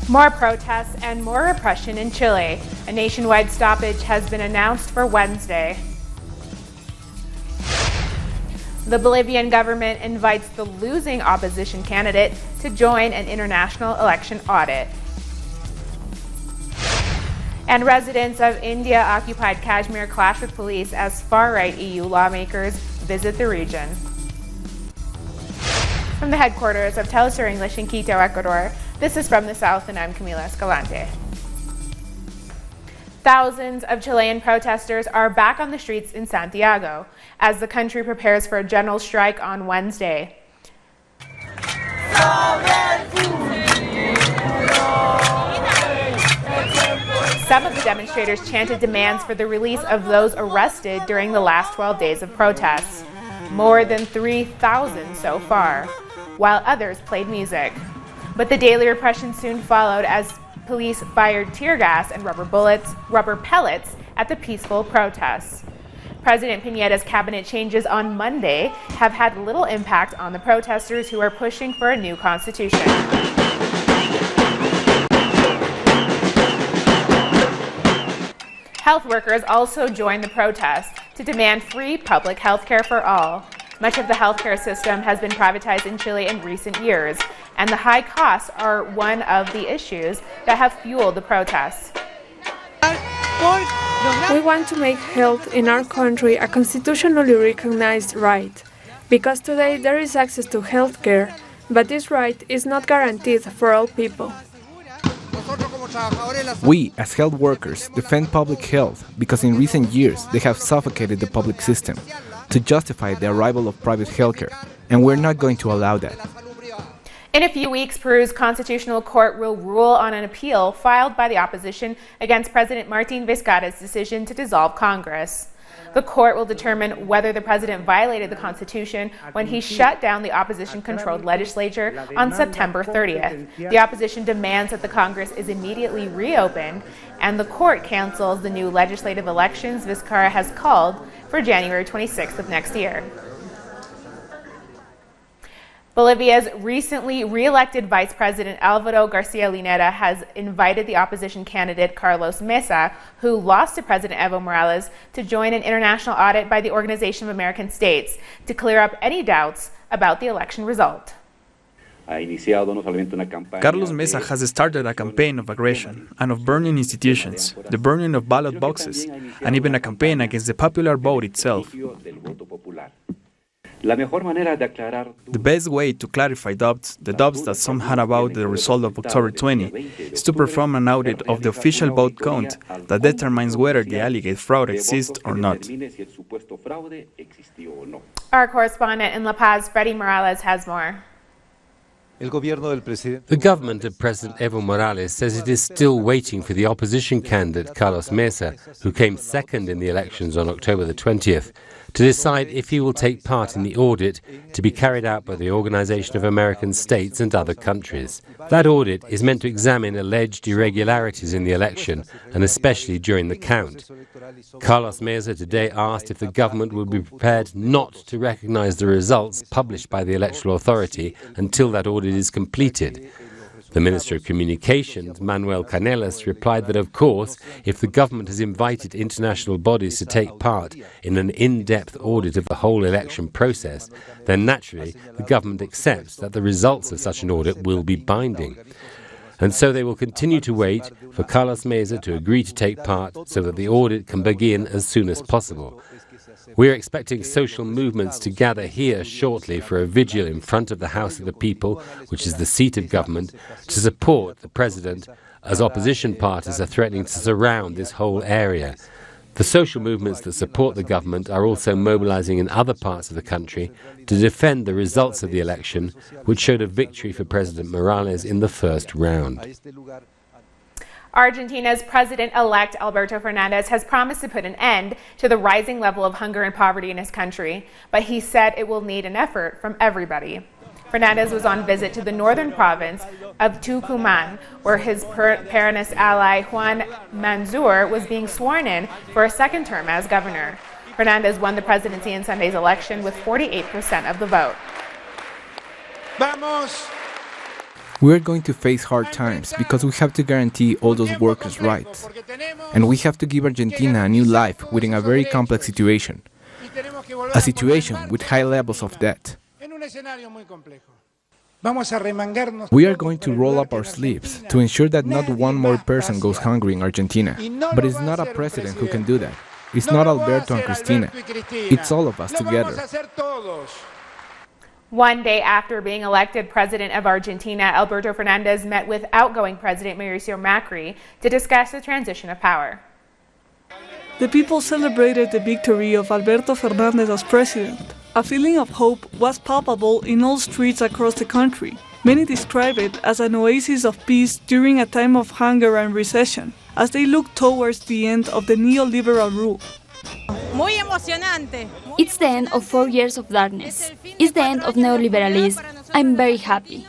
More protests and more repression in Chile. A nationwide stoppage has been announced for Wednesday. The Bolivian government invites the losing opposition candidate to join an international election audit. And residents of India-occupied Kashmir clash with police as far-right EU lawmakers visit the region. From the headquarters of Telesur English in Quito, Ecuador, this is From the South, and I'm Camila Escalante. Thousands of Chilean protesters are back on the streets in Santiago as the country prepares for a general strike on Wednesday. Some of the demonstrators chanted demands for the release of those arrested during the last 12 days of protests. More than 3,000 so far, while others played music. But the daily repression soon followed as police fired tear gas and rubber pellets at the peaceful protests. President Piñera's cabinet changes on Monday have had little impact on the protesters who are pushing for a new constitution. Health workers also joined the protest to demand free public health care for all. Much of the healthcare system has been privatized in Chile in recent years, and the high costs are one of the issues that have fueled the protests. We want to make health in our country a constitutionally recognized right, because today there is access to health care, but this right is not guaranteed for all people. We, as health workers, defend public health because in recent years they have suffocated the public system to justify the arrival of private healthcare, and we're not going to allow that. In a few weeks, Peru's Constitutional Court will rule on an appeal filed by the opposition against President Martín Vizcarra's decision to dissolve Congress. The court will determine whether the president violated the Constitution when he shut down the opposition-controlled legislature on September 30th. The opposition demands that the Congress is immediately reopened and the court cancels the new legislative elections Vizcarra has called for January 26th of next year. Bolivia's recently re-elected Vice President Alvaro Garcia Linera has invited the opposition candidate Carlos Mesa, who lost to President Evo Morales, to join an international audit by the Organization of American States to clear up any doubts about the election result. Carlos Mesa has started a campaign of aggression and of burning institutions, the burning of ballot boxes, and even a campaign against the popular vote itself. The best way to clarify doubts, the doubts that some had about the result of October 20, is to perform an audit of the official vote count that determines whether the alleged fraud exists or not. Our correspondent in La Paz, Freddy Morales, has more. The government of President Evo Morales says it is still waiting for the opposition candidate Carlos Mesa, who came second in the elections on October the 20th, to decide if he will take part in the audit to be carried out by the Organization of American States and other countries. That audit is meant to examine alleged irregularities in the election, and especially during the count. Carlos Mesa today asked if the government would be prepared not to recognize the results published by the Electoral Authority until that audit is completed. The Minister of Communications, Manuel Canelas, replied that, of course, if the government has invited international bodies to take part in an in-depth audit of the whole election process, then naturally the government accepts that the results of such an audit will be binding. And so they will continue to wait for Carlos Mesa to agree to take part so that the audit can begin as soon as possible. We are expecting social movements to gather here shortly for a vigil in front of the House of the People, which is the seat of government, to support the president, as opposition parties are threatening to surround this whole area. The social movements that support the government are also mobilizing in other parts of the country to defend the results of the election, which showed a victory for President Morales in the first round. Argentina's president-elect Alberto Fernandez has promised to put an end to the rising level of hunger and poverty in his country, but he said it will need an effort from everybody. Fernandez was on visit to the northern province of Tucumán, where his Peronist ally Juan Manzur was being sworn in for a second term as governor. Fernandez won the presidency in Sunday's election with 48% of the vote. Vamos. We are going to face hard times because we have to guarantee all those workers' rights. And we have to give Argentina a new life within a very complex situation. A situation with high levels of debt. We are going to roll up our sleeves to ensure that not one more person goes hungry in Argentina. But it's not a president who can do that. It's not Alberto and Cristina. It's all of us together. One day after being elected president of Argentina, Alberto Fernandez met with outgoing President Mauricio Macri to discuss the transition of power. The people celebrated the victory of Alberto Fernandez as president. A feeling of hope was palpable in all streets across the country. Many describe it as an oasis of peace during a time of hunger and recession, as they look towards the end of the neoliberal rule. It's the end of 4 years of darkness. It's the end of neoliberalism. I'm very happy.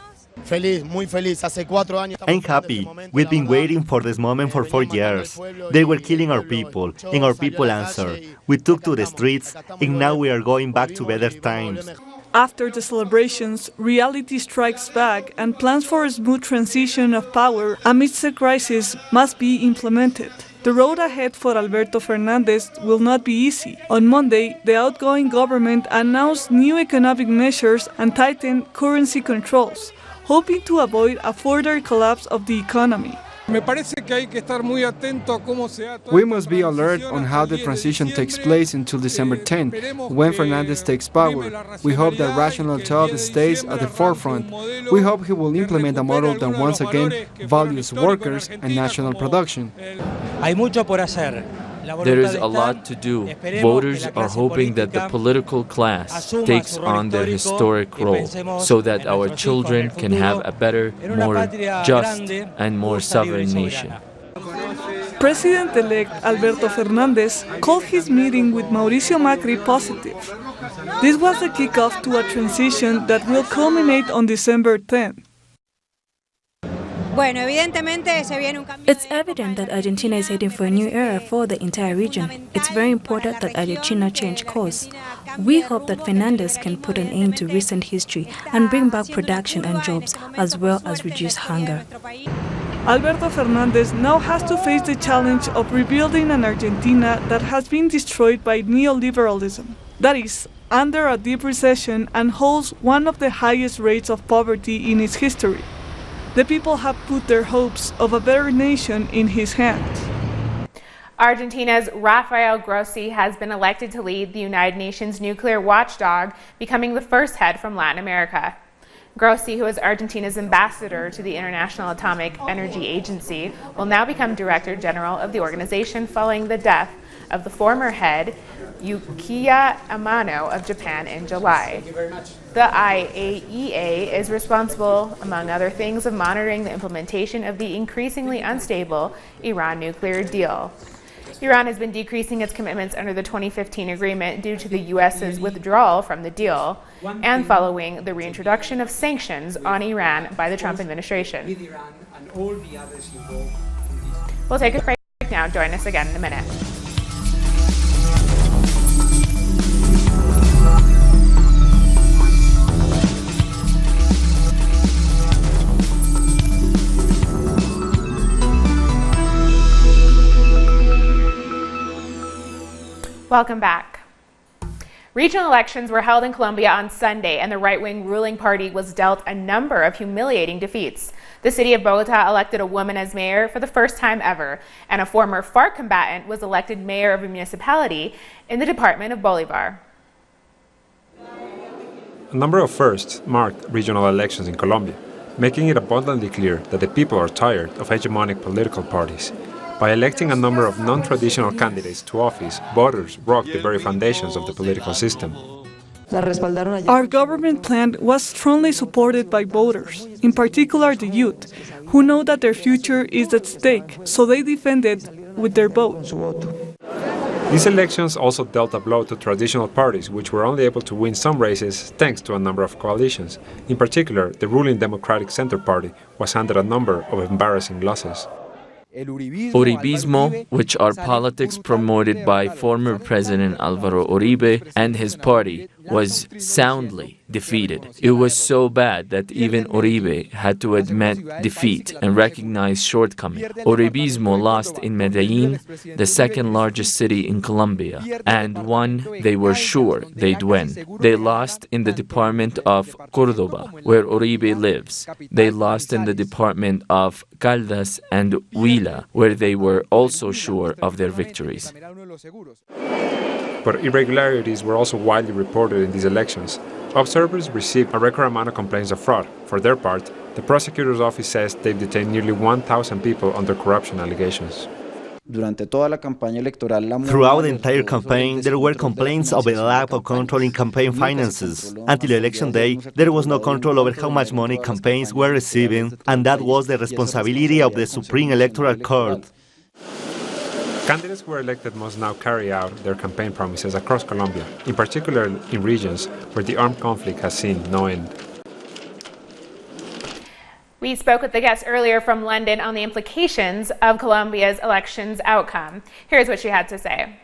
I'm happy. We've been waiting for this moment for 4 years. They were killing our people, and our people answered. We took to the streets, and now we are going back to better times. After the celebrations, reality strikes back, and plans for a smooth transition of power amidst the crisis must be implemented. The road ahead for Alberto Fernandez will not be easy. On Monday, the outgoing government announced new economic measures and tightened currency controls, hoping to avoid a further collapse of the economy. We must be alert on how the transition takes place until December 10, when Fernandez takes power. We hope that rational thought stays at the forefront. We hope he will implement a model that once again values workers and national production. There is a lot to do. Voters are hoping that the political class takes on their historic role so that our children can have a better, more just, and more sovereign nation. President-elect Alberto Fernandez called his meeting with Mauricio Macri positive. This was the kickoff to a transition that will culminate on December 10. It's evident that Argentina is heading for a new era for the entire region. It's very important that Argentina change course. We hope that Fernandez can put an end to recent history and bring back production and jobs, as well as reduce hunger. Alberto Fernandez now has to face the challenge of rebuilding an Argentina that has been destroyed by neoliberalism. That is, under a deep recession and holds one of the highest rates of poverty in its history. The people have put their hopes of a better nation in his hands. Argentina's Rafael Grossi has been elected to lead the United Nations nuclear watchdog, becoming the first head from Latin America. Grossi, who is Argentina's ambassador to the International Atomic Energy Agency, will now become Director General of the organization following the death of the former head, Yukiya Amano of Japan in July. The IAEA is responsible, among other things, of monitoring the implementation of the increasingly unstable Iran nuclear deal. Iran has been decreasing its commitments under the 2015 agreement due to the U.S.'s withdrawal from the deal and following the reintroduction of sanctions on Iran by the Trump administration. We'll take a break now. Join us again in a minute. Welcome back. Regional elections were held in Colombia on Sunday, and the right-wing ruling party was dealt a number of humiliating defeats. The city of Bogota elected a woman as mayor for the first time ever, and a former FARC combatant was elected mayor of a municipality in the department of Bolivar. A number of firsts marked regional elections in Colombia, making it abundantly clear that the people are tired of hegemonic political parties. By electing a number of non-traditional candidates to office, voters rocked the very foundations of the political system. Our government plan was strongly supported by voters, in particular the youth, who know that their future is at stake, so they defended with their vote. These elections also dealt a blow to traditional parties, which were only able to win some races thanks to a number of coalitions. In particular, the ruling Democratic Center Party was handed a number of embarrassing losses. Uribismo, which are politics promoted by former President Alvaro Uribe and his party, was soundly defeated. It was so bad that even Uribe had to admit defeat and recognize shortcoming. Uribismo lost in Medellin, the second largest city in Colombia, and one they were sure they'd win. They lost in the department of Córdoba, where Uribe lives. They lost in the department of Caldas and Huila, where they were also sure of their victories. But irregularities were also widely reported in these elections. Observers received a record amount of complaints of fraud. For their part, the prosecutor's office says they've detained nearly 1,000 people under corruption allegations. Throughout the entire campaign, there were complaints of a lack of control in campaign finances. Until election day, there was no control over how much money campaigns were receiving, and that was the responsibility of the Supreme Electoral Court. Candidates who were elected must now carry out their campaign promises across Colombia, in particular in regions where the armed conflict has seen no end. We spoke with the guest earlier from London on the implications of Colombia's elections outcome. Here's what she had to say.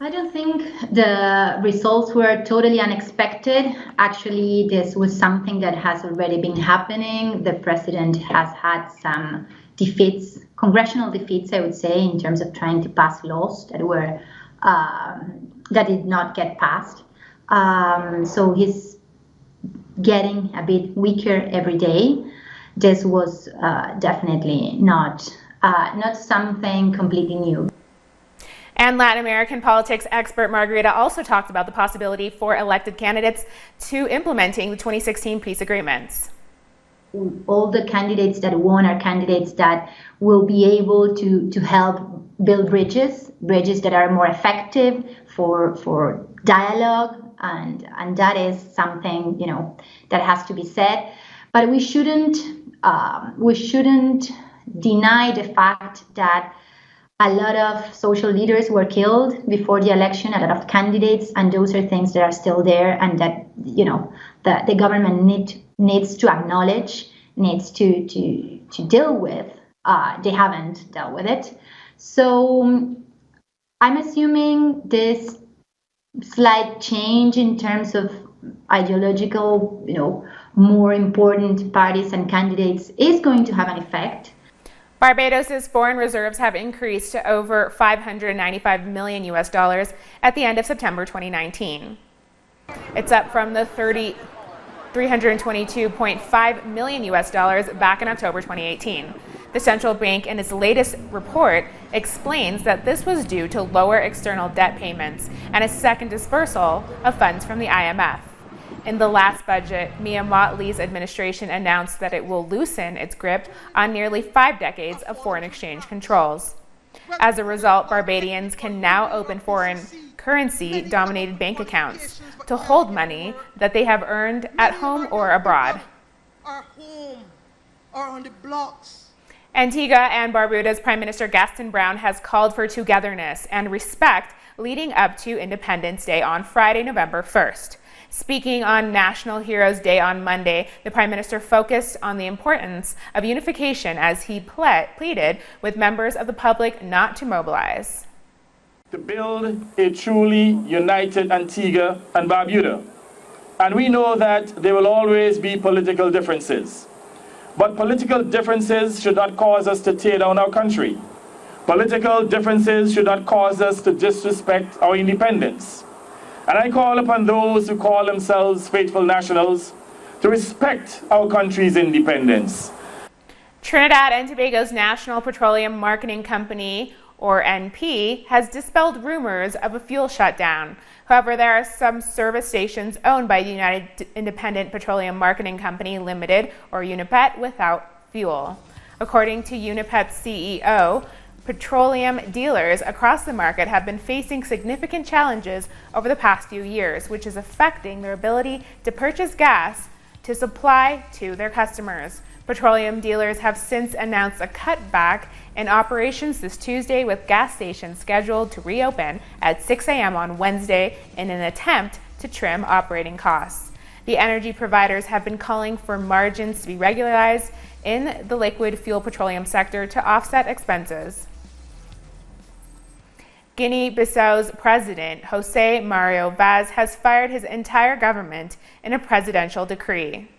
I don't think the results were totally unexpected. Actually, this was something that has already been happening. The president has had some defeats, congressional defeats, I would say, in terms of trying to pass laws that did not get passed. So he's getting a bit weaker every day. This was definitely not something completely new. And Latin American politics expert Margarita also talked about the possibility for elected candidates to implementing the 2016 peace agreements. All the candidates that won are candidates that will be able to help build bridges that are more effective for dialogue, and that is something, you know, that has to be said. But we shouldn't deny the fact that a lot of social leaders were killed before the election, a lot of candidates, and those are things that are still there, and that, you know, the government needs to acknowledge, needs to deal with. They haven't dealt with it. So I'm assuming this slight change in terms of ideological, you know, more important parties and candidates is going to have an effect. Barbados's foreign reserves have increased to over $595 million at the end of September 2019. It's up from the $322.5 million back in October 2018. The central bank, in its latest report, explains that this was due to lower external debt payments and a second dispersal of funds from the IMF. In the last budget, Mia Mottley's administration announced that it will loosen its grip on nearly 5 decades of foreign exchange controls. As a result, Barbadians can now open foreign currency-dominated bank accounts to hold money that they have earned at home or abroad. Antigua and Barbuda's Prime Minister Gaston Brown has called for togetherness and respect leading up to Independence Day on Friday, November 1st. Speaking on National Heroes Day on Monday, the Prime Minister focused on the importance of unification as he pleaded with members of the public not to mobilize. To build a truly united Antigua and Barbuda. And we know that there will always be political differences. But political differences should not cause us to tear down our country. Political differences should not cause us to disrespect our independence. And I call upon those who call themselves faithful nationals to respect our country's independence. Trinidad and Tobago's National Petroleum Marketing Company, or NP, has dispelled rumors of a fuel shutdown. However, there are some service stations owned by the United Independent Petroleum Marketing Company Limited, or UNIPET, without fuel. According to UNIPET's CEO, petroleum dealers across the market have been facing significant challenges over the past few years, which is affecting their ability to purchase gas to supply to their customers. Petroleum dealers have since announced a cutback in operations this Tuesday, with gas stations scheduled to reopen at 6 a.m. on Wednesday in an attempt to trim operating costs. The energy providers have been calling for margins to be regularized in the liquid fuel petroleum sector to offset expenses. Guinea-Bissau's president, José Mario Vaz, has fired his entire government in a presidential decree.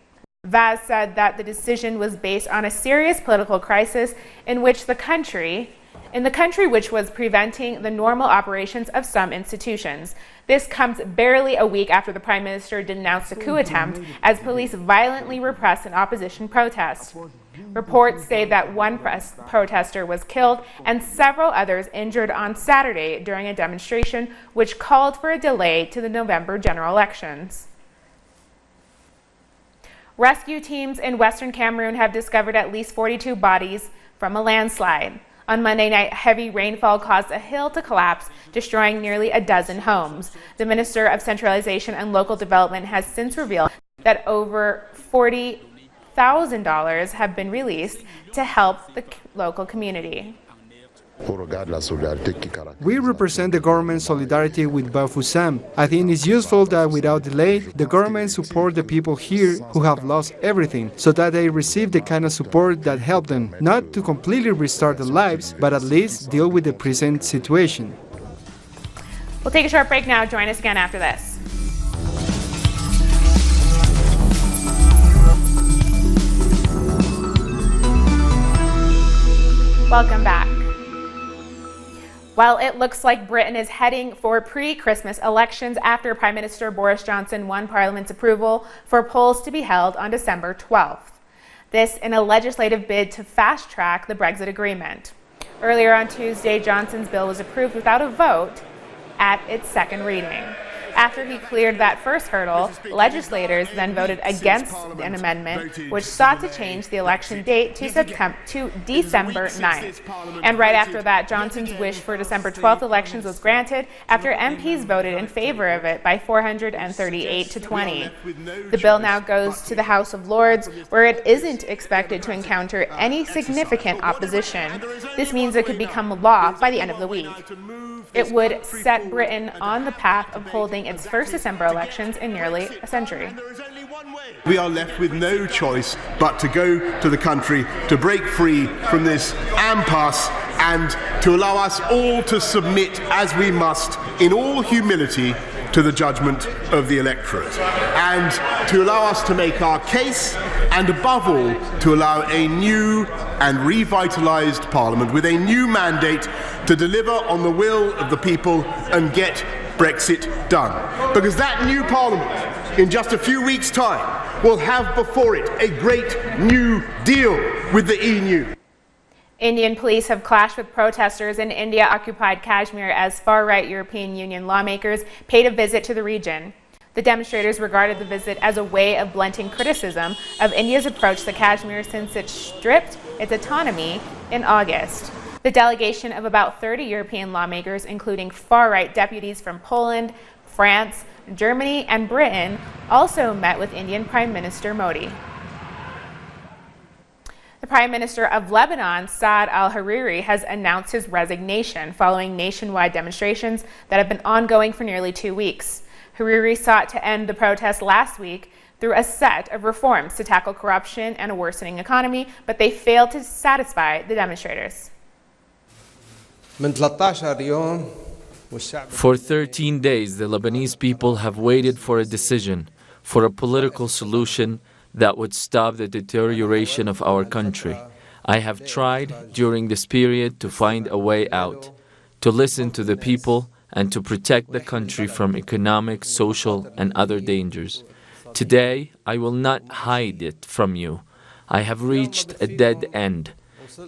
Vaz said that the decision was based on a serious political crisis in the country which was preventing the normal operations of some institutions. This comes barely a week after the Prime Minister denounced a coup attempt as police violently repressed an opposition protest. Reports say that one protester was killed and several others injured on Saturday during a demonstration which called for a delay to the November general elections. Rescue teams in Western Cameroon have discovered at least 42 bodies from a landslide. On Monday night, heavy rainfall caused a hill to collapse, destroying nearly a dozen homes. The Minister of Centralization and Local Development has since revealed that over $40,000 have been released to help the local community. We represent the government's solidarity with Bafoussam. I think it's useful that without delay, the government support the people here who have lost everything, so that they receive the kind of support that helps them, not to completely restart their lives, but at least deal with the present situation. We'll take a short break now. Join us again after this. Welcome back. Well, it looks like Britain is heading for pre-Christmas elections after Prime Minister Boris Johnson won Parliament's approval for polls to be held on December 12th. This in a legislative bid to fast-track the Brexit agreement. Earlier on Tuesday, Johnson's bill was approved without a vote at its second reading. After he cleared that first hurdle, legislators then voted against an amendment which sought to change the election date to December 9th. And right after that, Johnson's wish for December 12th elections was granted after MPs voted in favor of it by 438 to 20. The bill now goes to the House of Lords, where it isn't expected to encounter any significant opposition. This means it could become law by the end of the week. It would set Britain on the path of holding its first December elections in nearly a century. We are left with no choice but to go to the country to break free from this impasse and to allow us all to submit, as we must, in all humility, to the judgment of the electorate, and to allow us to make our case, and above all, to allow a new and revitalised Parliament with a new mandate to deliver on the will of the people and get Brexit done. Because that new Parliament, in just a few weeks' time, will have before it a great new deal with the EU. Indian police have clashed with protesters in India-occupied Kashmir as far-right European Union lawmakers paid a visit to the region. The demonstrators regarded the visit as a way of blunting criticism of India's approach to Kashmir since it stripped its autonomy in August. The delegation of about 30 European lawmakers, including far-right deputies from Poland, France, Germany, and Britain, also met with Indian Prime Minister Modi. The Prime Minister of Lebanon, Saad al-Hariri, has announced his resignation following nationwide demonstrations that have been ongoing for nearly 2 weeks. Hariri sought to end the protests last week through a set of reforms to tackle corruption and a worsening economy, but they failed to satisfy the demonstrators. For 13 days, the Lebanese people have waited for a decision, for a political solution that would stop the deterioration of our country. I have tried during this period to find a way out, to listen to the people and to protect the country from economic, social, and other dangers. Today, I will not hide it from you. I have reached a dead end.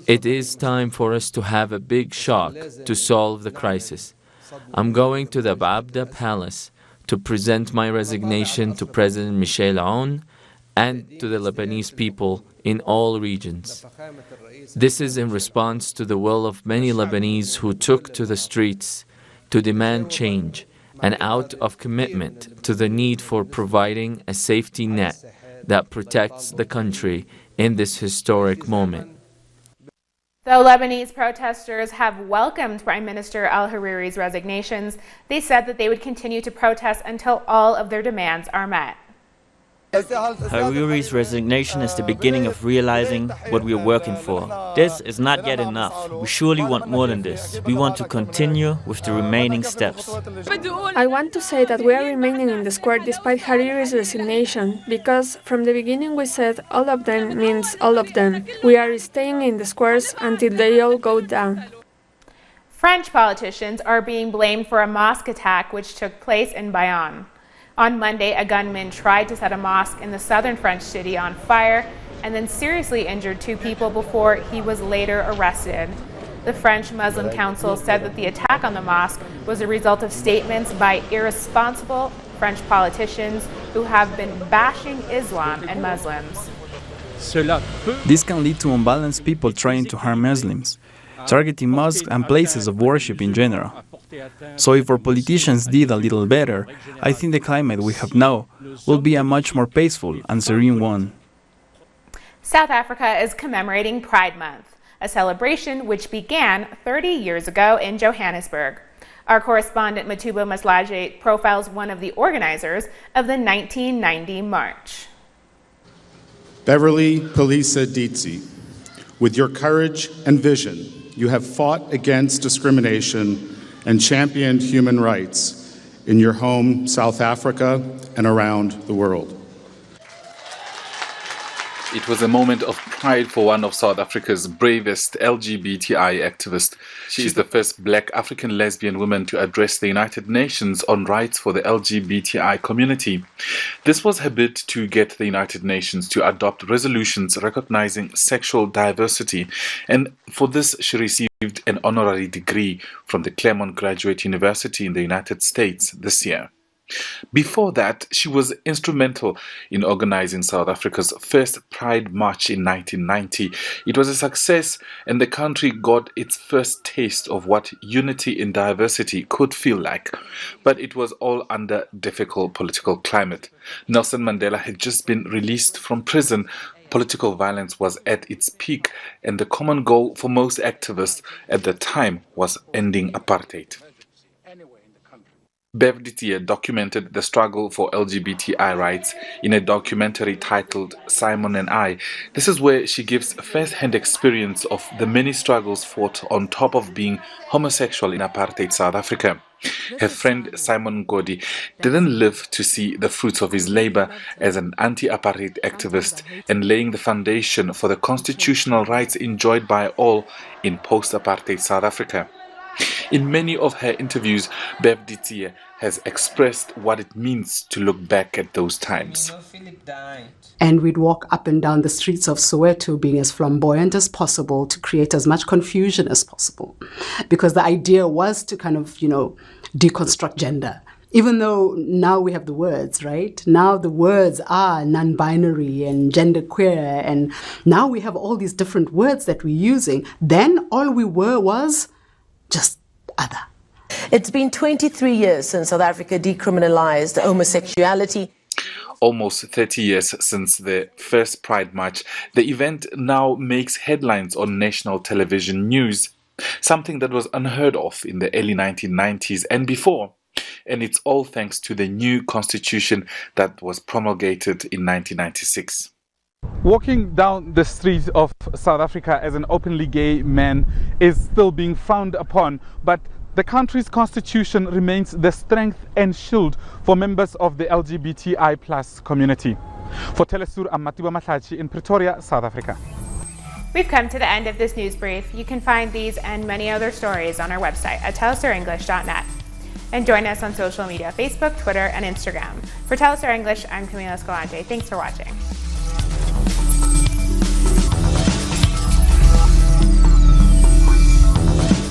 It is time for us to have a big shock to solve the crisis. I'm going to the Babda Palace to present my resignation to President Michel Aoun and to the Lebanese people in all regions. This is in response to the will of many Lebanese who took to the streets to demand change and out of commitment to the need for providing a safety net that protects the country in this historic moment. Though Lebanese protesters have welcomed Prime Minister al-Hariri's resignations, they said that they would continue to protest until all of their demands are met. Hariri's resignation is the beginning of realizing what we are working for. This is not yet enough. We surely want more than this. We want to continue with the remaining steps. I want to say that we are remaining in the square despite Hariri's resignation, because from the beginning we said all of them means all of them. We are staying in the squares until they all go down. French politicians are being blamed for a mosque attack which took place in Bayonne. On Monday, a gunman tried to set a mosque in the southern French city on fire and then seriously injured 2 people before he was later arrested. The French Muslim Council said that the attack on the mosque was a result of statements by irresponsible French politicians who have been bashing Islam and Muslims. This can lead to unbalanced people trying to harm Muslims, targeting mosques and places of worship in general. So if our politicians did a little better, I think the climate we have now will be a much more peaceful and serene one. South Africa is commemorating Pride Month, a celebration which began 30 years ago in Johannesburg. Our correspondent Matuba Maslaje profiles one of the organizers of the 1990 march. Beverly Polisa Ditsi, with your courage and vision, you have fought against discrimination and championed human rights in your home, South Africa, and around the world. It was a moment of pride for one of South Africa's bravest LGBTI activists. She is the first black African lesbian woman to address the United Nations on rights for the LGBTI community. This was her bid to get the United Nations to adopt resolutions recognizing sexual diversity, and for this she received an honorary degree from the Claremont Graduate University in the United States this year. Before that, she was instrumental in organizing South Africa's first Pride March in 1990. It was a success, and the country got its first taste of what unity in diversity could feel like. But it was all under difficult political climate. Nelson Mandela had just been released from prison. Political violence was at its peak, and the common goal for most activists at the time was ending apartheid. Bev Dittier documented the struggle for LGBTI rights in a documentary titled Simon and I. This is where she gives first-hand experience of the many struggles fought on top of being homosexual in apartheid South Africa. Her friend Simon Godi didn't live to see the fruits of his labor as an anti-apartheid activist and laying the foundation for the constitutional rights enjoyed by all in post-apartheid South Africa. In many of her interviews, Bev Dittier has expressed what it means to look back at those times. And we'd walk up and down the streets of Soweto being as flamboyant as possible to create as much confusion as possible. Because the idea was to kind of, deconstruct gender. Even though now we have the words, right? Now the words are non-binary and genderqueer, and now we have all these different words that we're using. Then all we were was just other. It's been 23 years since South Africa decriminalized homosexuality. Almost 30 years since the first Pride March, the event now makes headlines on national television news, something that was unheard of in the early 1990s and before. And it's all thanks to the new constitution that was promulgated in 1996. Walking down the streets of South Africa as an openly gay man is still being frowned upon, but the country's constitution remains the strength and shield for members of the LGBTI+ community. For Telesur, I'm Matuba Maslaje in Pretoria, South Africa. We've come to the end of this news brief. You can find these and many other stories on our website at telesurenglish.net. And join us on social media, Facebook, Twitter, and Instagram. For Telesur English, I'm Camila Escalante. Thanks for watching.